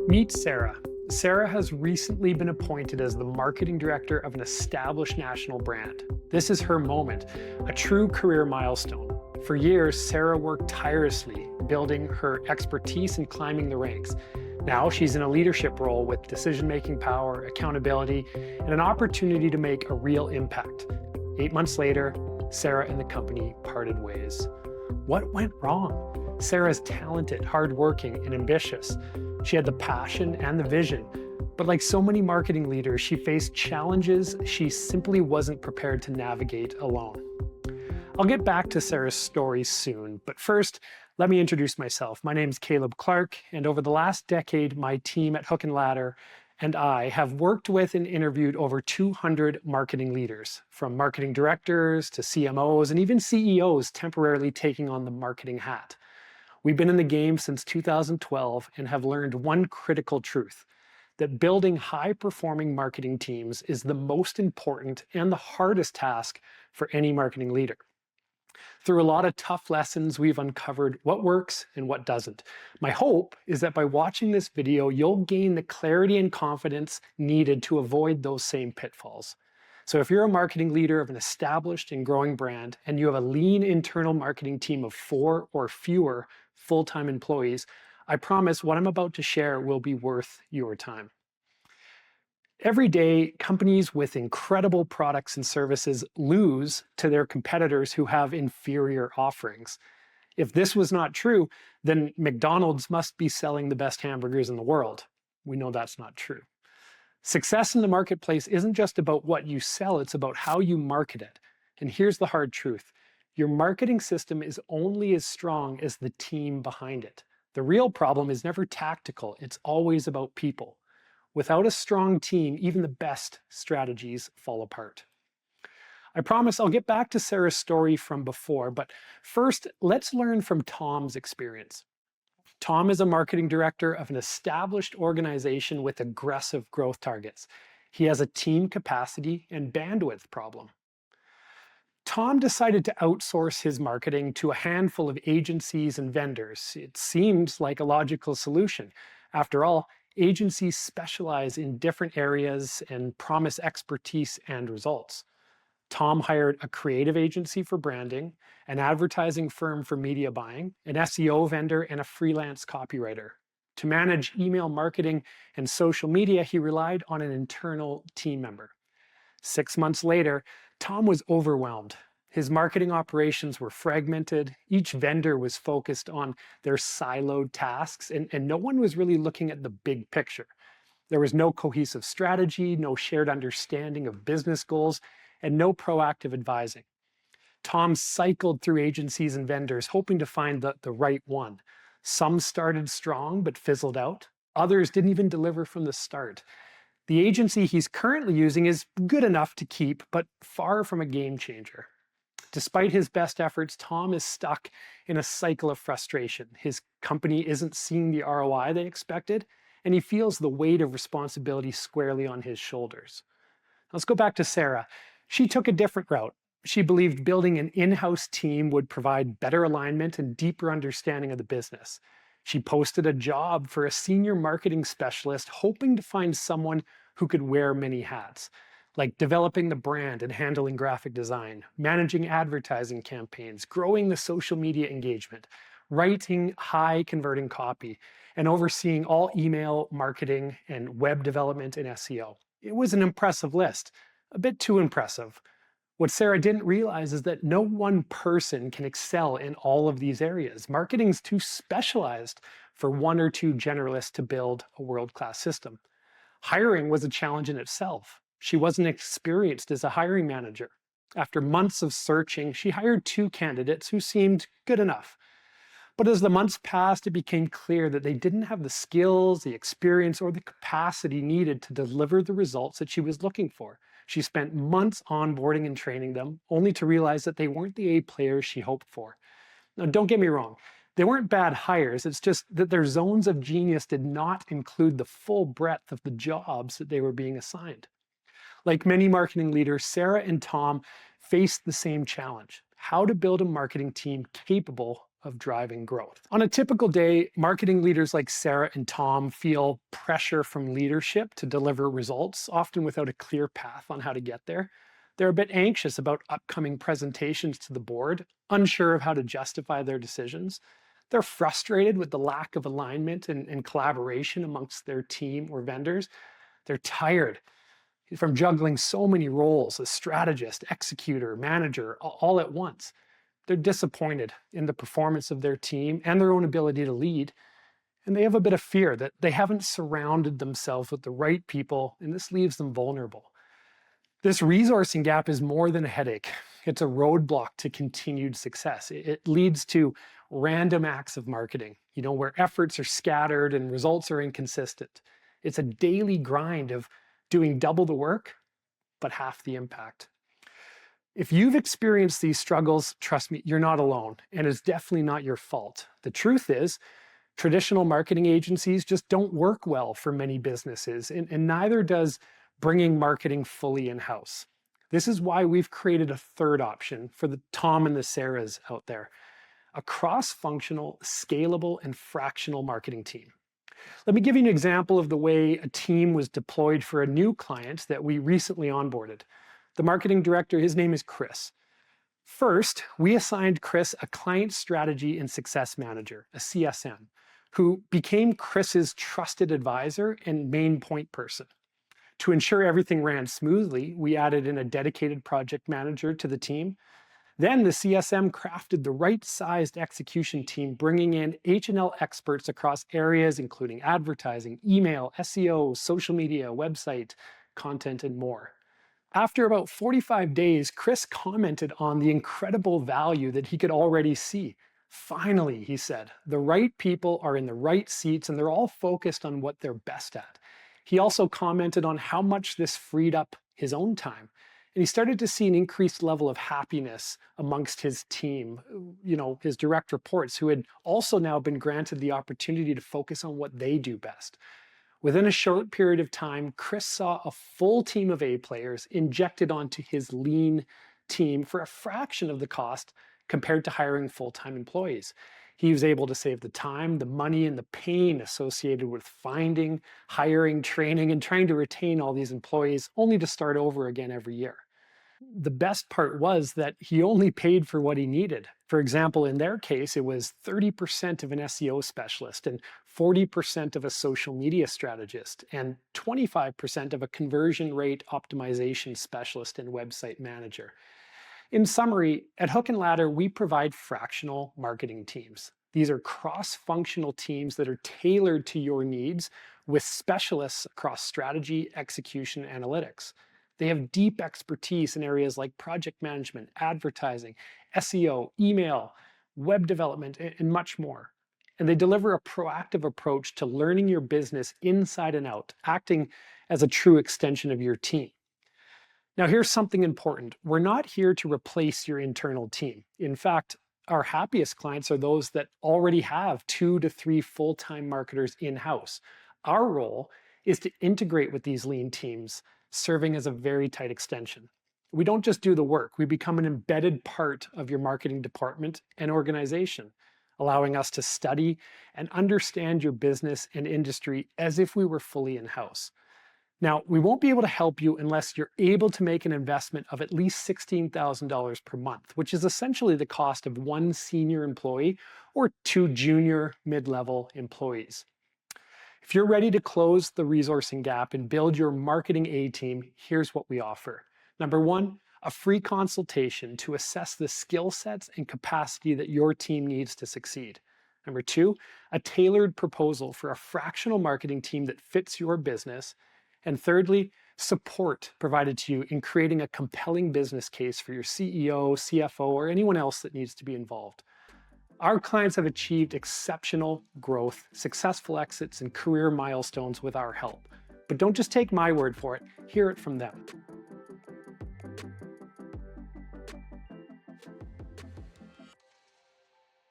Meet Sarah. Sarah has recently been appointed as the marketing director of an established national brand. This is her moment, a true career milestone. For years, Sarah worked tirelessly, building her expertise and climbing the ranks. Now she's in a leadership role with decision-making power, accountability, and an opportunity to make a real impact. 8 months later, Sarah and the company parted ways. What went wrong? Sarah is talented, hardworking, and ambitious. She had the passion and the vision, but like so many marketing leaders, she faced challenges she simply wasn't prepared to navigate alone. I'll get back to Sarah's story soon, but first, let me introduce myself. My name is Caleb Clark, and over the last decade, my team at Hook and Ladder and I have worked with and interviewed over 200 marketing leaders, from marketing directors to CMOs and even CEOs temporarily taking on the marketing hat. We've been in the game since 2012 and have learned one critical truth: that building high-performing marketing teams is the most important and the hardest task for any marketing leader. Through a lot of tough lessons, we've uncovered what works and what doesn't. My hope is that by watching this video, you'll gain the clarity and confidence needed to avoid those same pitfalls. So if you're a marketing leader of an established and growing brand, and you have a lean internal marketing team of 4 or fewer full-time employees, I promise what I'm about to share will be worth your time. Every day, companies with incredible products and services lose to their competitors who have inferior offerings. If this was not true, then McDonald's must be selling the best hamburgers in the world. We know that's not true. Success in the marketplace isn't just about what you sell, it's about how you market it. And here's the hard truth: your marketing system is only as strong as the team behind it. The real problem is never tactical, it's always about people. Without a strong team, even the best strategies fall apart. I promise I'll get back to Sarah's story from before, but first, let's learn from Tom's experience. Tom is a marketing director of an established organization with aggressive growth targets. He has a team capacity and bandwidth problem. Tom decided to outsource his marketing to a handful of agencies and vendors. It seemed like a logical solution. After all, agencies specialize in different areas and promise expertise and results. Tom hired a creative agency for branding, an advertising firm for media buying, an SEO vendor, and a freelance copywriter. To manage email marketing and social media, he relied on an internal team member. 6 months later, Tom was overwhelmed. His marketing operations were fragmented. Each vendor was focused on their siloed tasks, and no one was really looking at the big picture. There was no cohesive strategy, no shared understanding of business goals, and no proactive advising. Tom cycled through agencies and vendors, hoping to find the right one. Some started strong but fizzled out. Others didn't even deliver from the start. The agency he's currently using is good enough to keep, but far from a game changer. Despite his best efforts, Tom is stuck in a cycle of frustration. His company isn't seeing the ROI they expected, and he feels the weight of responsibility squarely on his shoulders. Let's go back to Sarah. She took a different route. She believed building an in-house team would provide better alignment and deeper understanding of the business. She posted a job for a senior marketing specialist, hoping to find someone who could wear many hats, like developing the brand and handling graphic design, managing advertising campaigns, growing the social media engagement, writing high-converting copy, and overseeing all email marketing and web development and SEO. It was an impressive list, a bit too impressive. What Sarah didn't realize is that no one person can excel in all of these areas. Marketing's too specialized for 1 or 2 generalists to build a world-class system. Hiring was a challenge in itself. She wasn't experienced as a hiring manager. After months of searching, she hired 2 candidates who seemed good enough. But as the months passed, it became clear that they didn't have the skills, the experience, or the capacity needed to deliver the results that she was looking for. She spent months onboarding and training them, only to realize that they weren't the A players she hoped for. Now, don't get me wrong. They weren't bad hires, it's just that their zones of genius did not include the full breadth of the jobs that they were being assigned. Like many marketing leaders, Sarah and Tom faced the same challenge: how to build a marketing team capable of driving growth. On a typical day, marketing leaders like Sarah and Tom feel pressure from leadership to deliver results, often without a clear path on how to get there. They're a bit anxious about upcoming presentations to the board, unsure of how to justify their decisions. They're frustrated with the lack of alignment and collaboration amongst their team or vendors. They're tired from juggling so many roles as strategist, executor, manager, all at once. They're disappointed in the performance of their team and their own ability to lead. And they have a bit of fear that they haven't surrounded themselves with the right people, and this leaves them vulnerable. This resourcing gap is more than a headache. It's a roadblock to continued success. It leads to random acts of marketing, where efforts are scattered and results are inconsistent. It's a daily grind of doing double the work, but half the impact. If you've experienced these struggles, trust me, you're not alone, and it's definitely not your fault. The truth is, traditional marketing agencies just don't work well for many businesses, and neither does bringing marketing fully in-house. This is why we've created a third option for the Tom and the Sarahs out there: a cross-functional, scalable, and fractional marketing team. Let me give you an example of the way a team was deployed for a new client that we recently onboarded. The marketing director, his name is Chris. First, we assigned Chris a client strategy and success manager, a CSM, who became Chris's trusted advisor and main point person. To ensure everything ran smoothly, we added in a dedicated project manager to the team. Then the CSM crafted the right-sized execution team, bringing in H&L experts across areas including advertising, email, SEO, social media, website, content, and more. After about 45 days, Chris commented on the incredible value that he could already see. Finally, he said, the right people are in the right seats and they're all focused on what they're best at. He also commented on how much this freed up his own time. And he started to see an increased level of happiness amongst his team, his direct reports, who had also now been granted the opportunity to focus on what they do best. Within a short period of time, Chris saw a full team of A players injected onto his lean team for a fraction of the cost compared to hiring full-time employees. He was able to save the time, the money, and the pain associated with finding, hiring, training, and trying to retain all these employees, only to start over again every year. The best part was that he only paid for what he needed. For example, in their case, it was 30% of an SEO specialist and 40% of a social media strategist and 25% of a conversion rate optimization specialist and website manager. In summary, at Hook and Ladder, we provide fractional marketing teams. These are cross-functional teams that are tailored to your needs with specialists across strategy, execution, and analytics. They have deep expertise in areas like project management, advertising, SEO, email, web development, and much more. And they deliver a proactive approach to learning your business inside and out, acting as a true extension of your team. Now, here's something important. We're not here to replace your internal team. In fact, our happiest clients are those that already have 2 to 3 full-time marketers in-house. Our role is to integrate with these lean teams, serving as a very tight extension. We don't just do the work, we become an embedded part of your marketing department and organization, allowing us to study and understand your business and industry as if we were fully in-house. Now, we won't be able to help you unless you're able to make an investment of at least $16,000 per month, which is essentially the cost of 1 senior employee or 2 junior mid-level employees. If you're ready to close the resourcing gap and build your marketing A team, here's what we offer. Number 1, a free consultation to assess the skill sets and capacity that your team needs to succeed. Number 2, a tailored proposal for a fractional marketing team that fits your business. And thirdly, support provided to you in creating a compelling business case for your CEO, CFO, or anyone else that needs to be involved. Our clients have achieved exceptional growth, successful exits, and career milestones with our help. But don't just take my word for it, hear it from them.